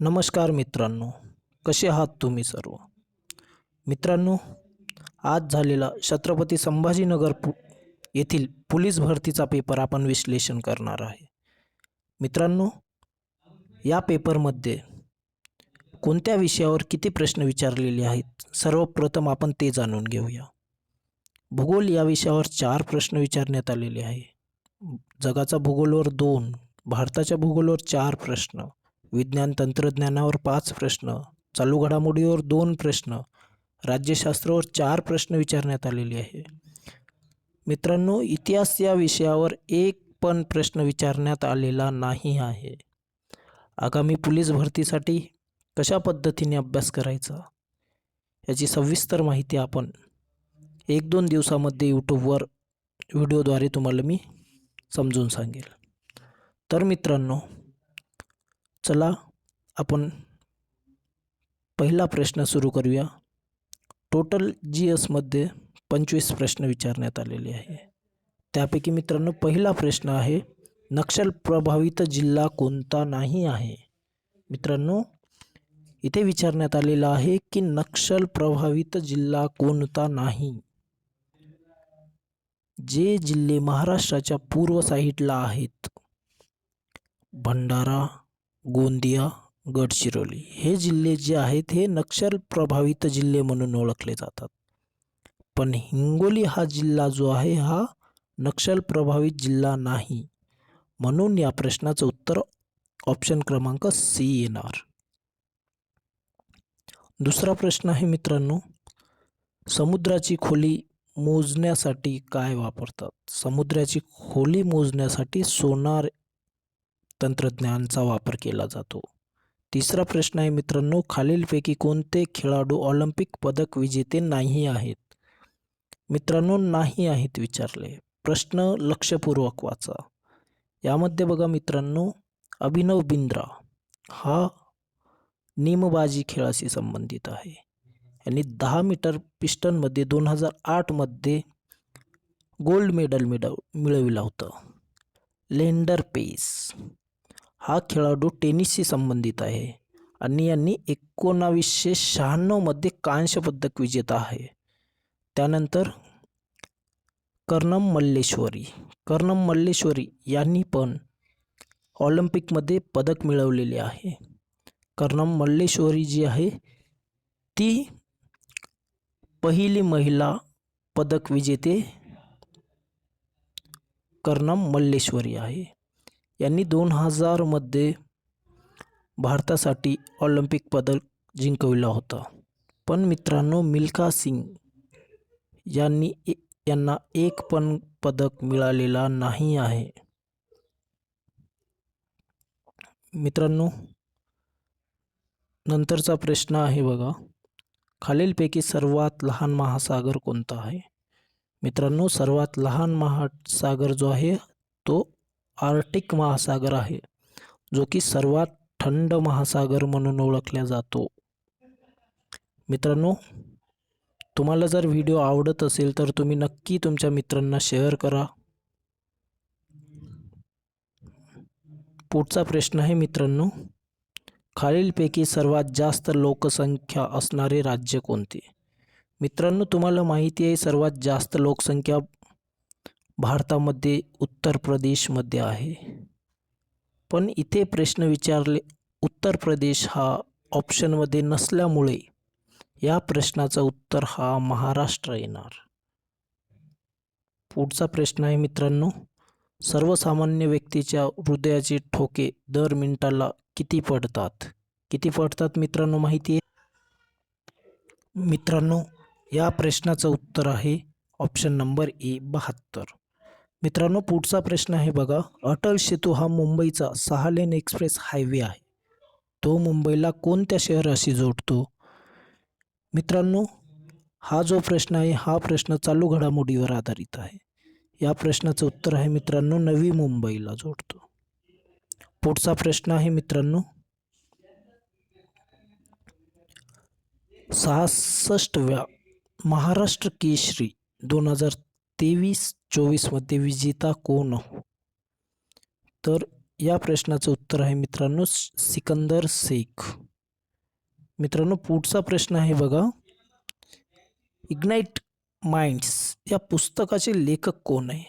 नमस्कार मित्रांनो, कसे आहात तुम्ही सर्व? मित्रांनो, आज झालेला छत्रपती संभाजीनगर येथील पोलीस भरतीचा पेपर आपण विश्लेषण करणार आहे. मित्रांनो, या पेपरमध्ये कोणत्या विषयावर किती प्रश्न विचारलेले आहेत, सर्वप्रथम आपण ते जाणून घेऊया. भूगोल या विषयावर 4 प्रश्न विचारण्यात आलेले आहे. जगाचा भूगोलवर 2, भारताच्या भूगोलवर 4 प्रश्न, विज्ञान तंत्रज्ञानावर 5 प्रश्न, चालू घडामोडीवर 2 प्रश्न, राज्यशास्त्रावर 4 प्रश्न विचारण्यात आलेले आहे. मित्रांनो, इतिहास या विषयावर एक पण प्रश्न विचारण्यात आलेला नाही आहे. आगामी पोलीस भरतीसाठी कशा पद्धतीने अभ्यास करायचा याची सविस्तर माहिती आपण 1-2 दिवसामध्ये यूट्यूबवर व्हिडिओद्वारे तुम्हाला मी समजून सांगेल. तर मित्रांनो, चला आपण पहिला प्रश्न सुरू करूया. टोटल GSमध्ये 25 प्रश्न विचारण्यात आलेले आहे. त्यापैकी मित्रांनो पहिला प्रश्न आहे, नक्षल प्रभावित जिल्हा कोणता नाही आहे? मित्रांनो, इथे विचारण्यात आलेला आहे की नक्षल प्रभावित जिल्हा कोणता नाही. जे जिल्हे महाराष्ट्राच्या पूर्व साईडला आहेत, भंडारा, गोंदिया, गडचिरोली, हे जिल्हे जे आहेत हे नक्षल प्रभावित जिल्हे म्हणून ओळखले जातात. पण हिंगोली हा जिल्हा जो आहे हा नक्षल प्रभावित जिल्हा नाही. म्हणून या प्रश्नाचं उत्तर ऑप्शन क्रमांक C येणार. दुसरा प्रश्न आहे मित्रांनो, समुद्राची खोली मोजण्यासाठी काय वापरतात? समुद्राची खोली मोजण्यासाठी सोनार तंत्रज्ञानाचा वापर केला जातो. तिसरा प्रश्न आहे मित्रांनो, खालीलपैकी कोणते खेळाडू ऑलिम्पिक पदक विजेते नाही आहेत? मित्रांनो, नाही आहेत विचारले. प्रश्न लक्षपूर्वक वाचा. यामध्ये बघा मित्रांनो, अभिनव बिंद्रा हा नेमबाजी खेळाशी संबंधित आहे. यांनी 10 मीटर पिस्टनमध्ये 2008 मध्ये गोल्ड मेडल मिळविला होतं. लेंडर पेस हा खेळाडू टेनिसशी संबंधित आहे आणि यांनी 1996 मध्ये कांस्य पदक विजेता आहे. त्यानंतर कर्णम मल्लेश्वरी यांनी पण ऑलिम्पिकमध्ये पदक मिळवलेले आहे. कर्णम मल्लेश्वरी जी आहे ती पहिली महिला पदक विजेते कर्णम मल्लेश्वरी आहे. यांनी 2000 मध्ये भारतासाठी ऑलिम्पिक पदक जिंकविला होता. पण मित्रांनो, मिल्खा सिंग यांना एक पण पदक मिळालेला नाही आहे. मित्रांनो, नंतरचा प्रश्न आहे बघा, खालीलपैकी सर्वात लहान महासागर कोणता आहे? मित्रांनो, सर्वात लहान महासागर जो आहे तो आर्क्टिक महासागर आहे, जो की सर्वात थंड महासागर म्हणून ओळखला जातो. मित्रांनो, तुम्हाला जर व्हिडिओ आवडत असेल तर तुम्ही नक्की तुमच्या मित्रांना शेअर करा. पुढचा प्रश्न आहे मित्रांनो, खालीलपैकी सर्वात जास्त लोकसंख्या असणारे राज्य कोणते? मित्रांनो, तुम्हाला माहिती आहे सर्वात जास्त लोकसंख्या भारतामध्ये उत्तर प्रदेशमध्ये आहे. पण इथे प्रश्न विचारले, उत्तर प्रदेश हा ऑप्शनमध्ये नसल्यामुळे या प्रश्नाचं उत्तर हा महाराष्ट्र येणार. पुढचा प्रश्न आहे मित्रांनो, सर्वसामान्य व्यक्तीच्या हृदयाचे ठोके दर मिनिटाला किती पडतात मित्रांनो माहिती आहे? मित्रांनो, या प्रश्नाचं उत्तर आहे ऑप्शन नंबर A 72. मित्रांनो, पुढचा प्रश्न आहे बघा, अटल सेतू हा मुंबईचा 6 लेन एक्सप्रेस हायवे आहे. तो मुंबईला कोणत्या शहराशी जोडतो? मित्रांनो, हा जो प्रश्न आहे हा प्रश्न चालू घडामोडीवर आधारित आहे. या प्रश्नाचं उत्तर आहे मित्रांनो, नवी मुंबईला जोडतो. पुढचा प्रश्न आहे मित्रांनो, 66व्या महाराष्ट्र केसरी 2023-24 मध्ये विजेता कोण? तर या प्रश्नाचं उत्तर आहे मित्रांनो सिकंदर शेख. मित्रांनो पुढचा प्रश्न आहे बघा, इग्नाइट माइंड्स या पुस्तकाचे लेखक कोण आहे?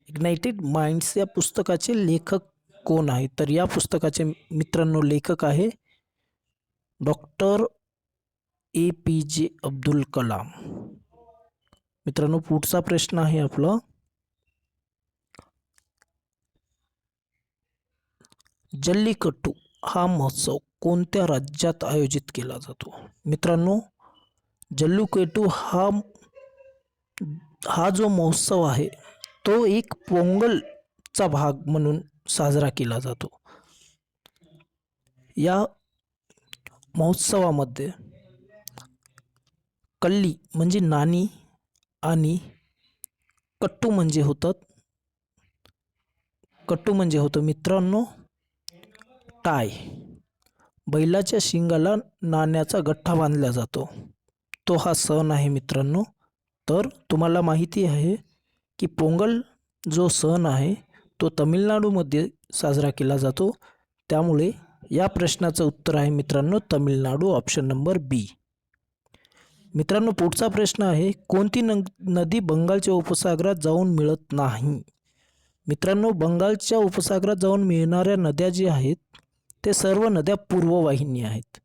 इग्नाइटेड माइंड्स या पुस्तकाचे लेखक कोण आहे? तर या पुस्तकाचे मित्रांनो लेखक आहे डॉक्टर APJ अब्दुल कलाम. मित्रांनो पुढचा प्रश्न आहे आपला, जल्लीकट्टू हा महोत्सव कोणत्या राज्यात आयोजित केला जातो? मित्रांनो जल्लीकट्टू हा जो महोत्सव आहे तो एक पोंगलचा भाग म्हणून साजरा केला जातो. या महोत्सवामध्ये कल्ली म्हणजे नाणी आणि कट्टू म्हणजे होतं मित्रांनो टाय. बैलाच्या शिंगाला नाण्याचा गठ्ठा बांधला जातो, तो हा सण आहे मित्रांनो. तर तुम्हाला माहिती आहे की पोंगल जो सण आहे तो तमिळनाडूमध्ये साजरा केला जातो, त्यामुळे या प्रश्नाचं उत्तर आहे मित्रांनो तमिळनाडू, ऑप्शन नंबर बी. मित्रांनो पुढचा प्रश्न आहे, कोणती नदी बंगालच्या उपसागरात जाऊन मिळत नाही? मित्रांनो बंगालच्या उपसागरात जाऊन मिळणाऱ्या नद्या जी आहेत ते सर्व नद्या पूर्ववाहिनी आहेत,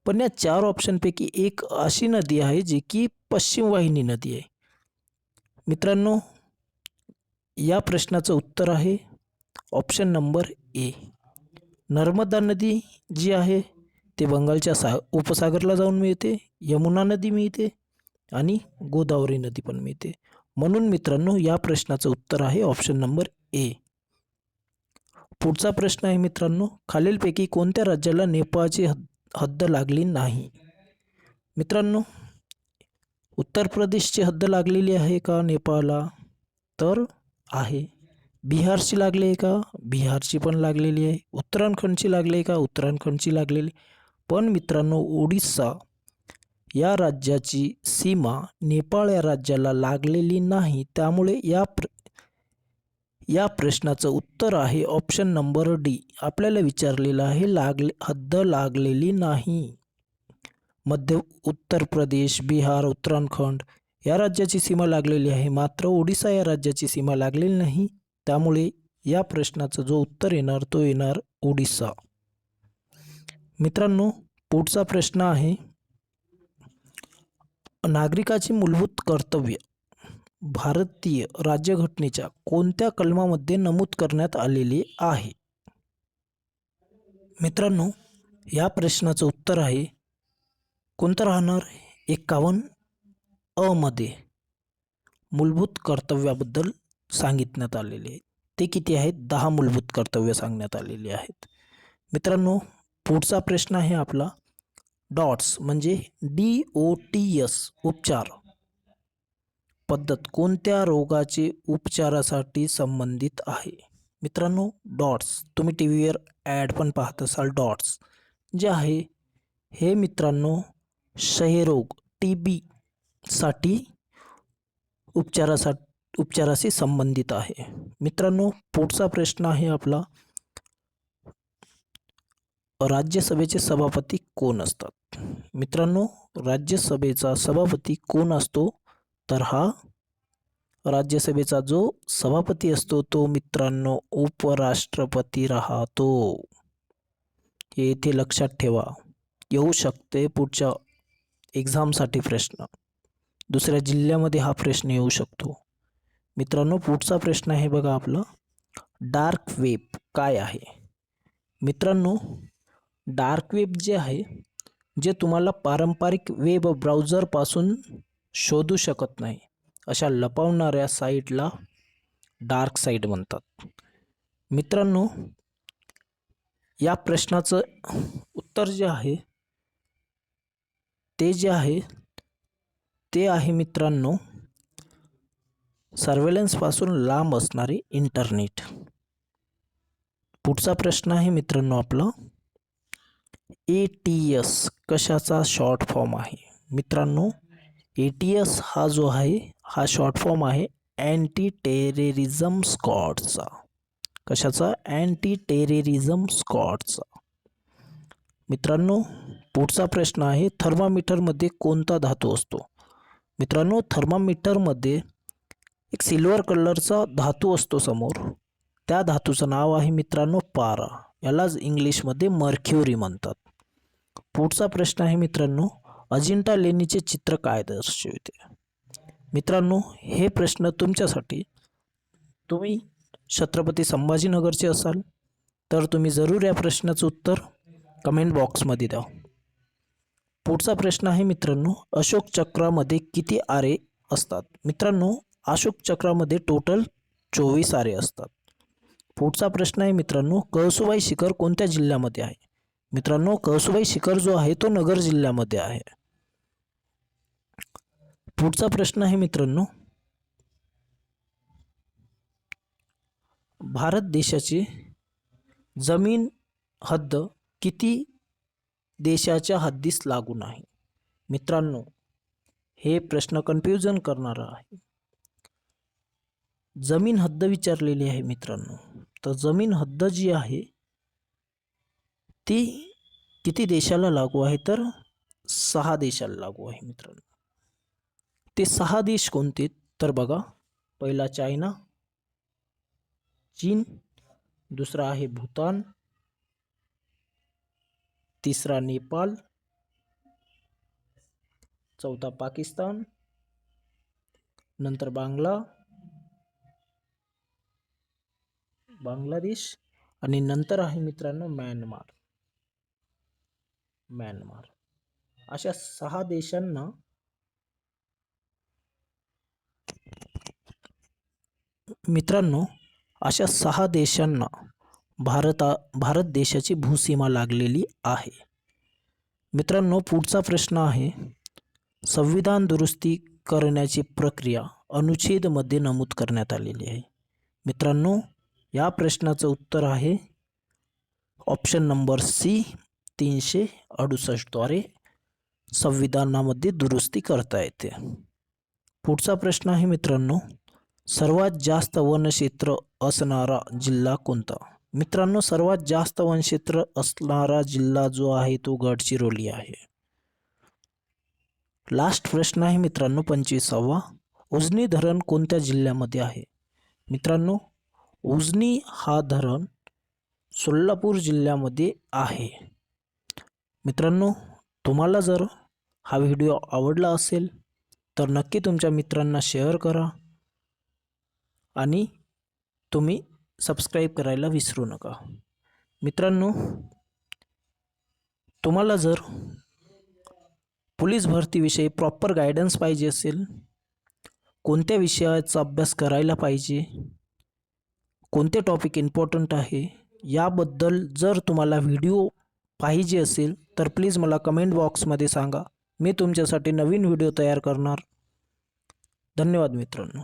पण या 4 ऑप्शनपैकी एक अशी नदी आहे जी की पश्चिम वाहिनी नदी आहे. मित्रांनो या प्रश्नाचं उत्तर आहे ऑप्शन नंबर ए. नर्मदा नदी जी आहे ते बंगालच्या उपसागरला जाऊन मिळते, यमुना नदी मिळते आणि गोदावरी नदी पण मिळते. म्हणून मित्रांनो या प्रश्नाचं उत्तर आहे ऑप्शन नंबर ए. पुढचा प्रश्न आहे मित्रांनो, खालीलपैकी कोणत्या राज्याला नेपाळची हद्द लागली नाही? मित्रांनो उत्तर प्रदेशची हद्द लागलेली आहे का नेपाळला? तर आहे. बिहारची लागली आहे का? बिहारची पण लागलेली आहे. उत्तराखंडची लागली आहे का? उत्तराखंडची लागलेली. पण मित्रांनो ओडिसा या राज्याची सीमा नेपाळ या राज्याला लागलेली नाही, त्यामुळे या प्रश्नाचं उत्तर आहे ऑप्शन नंबर डी. आपल्याला विचारलेलं आहे हद्द लागलेली नाही. उत्तर प्रदेश, बिहार, उत्तराखंड या राज्याची सीमा लागलेली आहे, मात्र ओडिसा या राज्याची सीमा लागलेली नाही, त्यामुळे या प्रश्नाचं जो उत्तर येणार तो येणार ओडिसा. मित्रांनो पुढचा प्रश्न आहे, नागरिकाची मूलभूत कर्तव्य भारतीय राज्यघटनेच्या कोणत्या कलमामध्ये नमूद करण्यात आलेले आहे? मित्रांनो या प्रश्नाचं उत्तर आहे कोणतं राहणार? 51 अ मध्ये मूलभूत कर्तव्याबद्दल सांगितण्यात आलेले आहे. ते किती आहेत? 10 मूलभूत कर्तव्य सांगण्यात आलेली आहेत. मित्रांनो पुढचा प्रश्न आहे आपला, डॉट्स म्हणजे DOTS उपचार पद्धत कोणत्या रोगाचे उपचारासाठी संबंधित आहे? मित्रांनो डॉट्स तुम्ही टीव्हीवर ॲड पण पाहत असाल. डॉट्स जे आहे हे मित्रांनो क्षयरोग TB साठी उपचाराशी संबंधित आहे. मित्रांनो पुढचा प्रश्न आहे आपला, राज्यसभेचे सभापती कोण असतात? मित्रांनो राज्यसभेचा सभापती कोण असतो? तर हा राज्यसभेचा जो सभापती असतो तो मित्रांनो उपराष्ट्रपती राहतो. हे इथे लक्षात ठेवा, येऊ शकते पुढच्या एक्झामसाठी प्रश्न, दुसऱ्या जिल्ह्यामध्ये हा प्रश्न येऊ शकतो. मित्रांनो पुढचा प्रश्न आहे बघा आपला, डार्क वेब काय आहे? मित्रांनो डार्क वेब जे आहे जे तुम्हाला पारंपरिक वेब ब्राउझरपासून शोधू शकत नाही अशा लपवणाऱ्या साईटला डार्क साईट म्हणतात. मित्रांनो या प्रश्नाचं उत्तर जे आहे ते आहे मित्रांनो सर्वेलन्सपासून लांब असणारे इंटरनेट. पुढचा प्रश्न आहे मित्रांनो आपला, ATS कशाचा शॉर्ट फॉर्म आहे? मित्रांनो ATS हा जो आहे हा शॉर्ट फॉर्म आहे अँटी टेररिझम स्क्वॉडचा. कशाचा? अँटी टेररिझम स्क्वॉडचा. मित्रांनो, पुढचा प्रश्न आहे, थर्मामीटरमध्ये कोणता धातू असतो? मित्रांनो, थर्मामीटरमध्ये एक सिल्वर कलरचा धातू असतो समोर. त्या धातूचं नाव आहे मित्रांनो पारा. यालाच इंग्लिशमध्ये मर्क्युरी म्हणतात. पुढचा प्रश्न आहे मित्रांनो, अजिंठा लेणीचे चित्र काय दर्शविते? मित्रांनो, हे प्रश्न तुमच्यासाठी. तुम्ही छत्रपती संभाजीनगरचे असाल तर तुम्ही जरूर या प्रश्नाचं उत्तर कमेंट बॉक्समध्ये द्या. पुढचा प्रश्न आहे मित्रांनो, अशोक चक्रामध्ये किती आरे असतात? मित्रांनो, अशोक चक्रामध्ये टोटल 24 आरे असतात. पुढचा प्रश्न आहे मित्रांनो, कळसुबाई शिखर कोणत्या जिल्ह्यामध्ये आहे? मित्रांनो, कळसुबाई शिखर जो आहे तो नगर जिल्ह्यामध्ये आहे. पुढचा प्रश्न आहे मित्रांनो, भारत देशाची जमीन हद्द किती देशाच्या हद्दीस लागून आहे? मित्रांनो, हे प्रश्न कन्फ्युजन करणारा आहे. जमीन हद्द विचारलेली आहे मित्रांनो. तर जमीन हद्द जी आहे ती किती देशाला लागू आहे? तर 6 देशाला लागू आहे मित्रांनो. ते 6 देश कोणते? तर बघा, पहिला चायना, चीन, दुसरा आहे भूतान, तिसरा नेपाळ, चौथा पाकिस्तान, नंतर बांगलादेश आणि नंतर आहे मित्रांनो म्यानमार. अशा 6 देशांना मित्रांनो, अशा 6 देशांना भारत देशाची भूसीमा लागलेली आहे. मित्रांनो, पुढचा प्रश्न आहे, संविधान दुरुस्ती करण्याची प्रक्रिया अनुच्छेदमध्ये नमूद करण्यात आलेली आहे. मित्रांनो, या प्रश्नाचं उत्तर आहे ऑप्शन नंबर सी, 368 द्वारे संविधानामध्ये दुरुस्ती करता येते. पुढचा प्रश्न आहे मित्रांनो, सर्वात जास्त वनक्षेत्र असणारा जिल्हा कोणता? मित्रांनो, सर्वात जास्त वनक्षेत्र असणारा जिल्हा जो आहे तो गडचिरोली आहे. लास्ट प्रश्न आहे मित्रांनो 25वा, उजनी धरण कोणत्या जिल्ह्यामध्ये आहे? मित्रांनो, उजनी हा धरण सोलापूर जिल्ह्यामध्ये आहे. मित्रांनो, तुम्हाला जर हा व्हिडिओ आवडला असेल तर नक्की तुमच्या मित्रांना शेअर करा आणि तुम्ही सबस्क्राईब करायला विसरू नका. मित्रांनो, तुम्हाला जर पोलीस भरतीविषयी प्रॉपर गायडन्स पाहिजे असेल, कोणत्या विषयाचा अभ्यास करायला पाहिजे, कोणते टॉपिक इम्पॉर्टंट आहे, याबद्दल जर तुम्हाला व्हिडिओ पाहिजे असेल तर प्लीज मला कमेंट बॉक्समध्ये सांगा. मी तुमच्यासाठी नवीन व्हिडिओ तयार करणार. धन्यवाद मित्रांनो.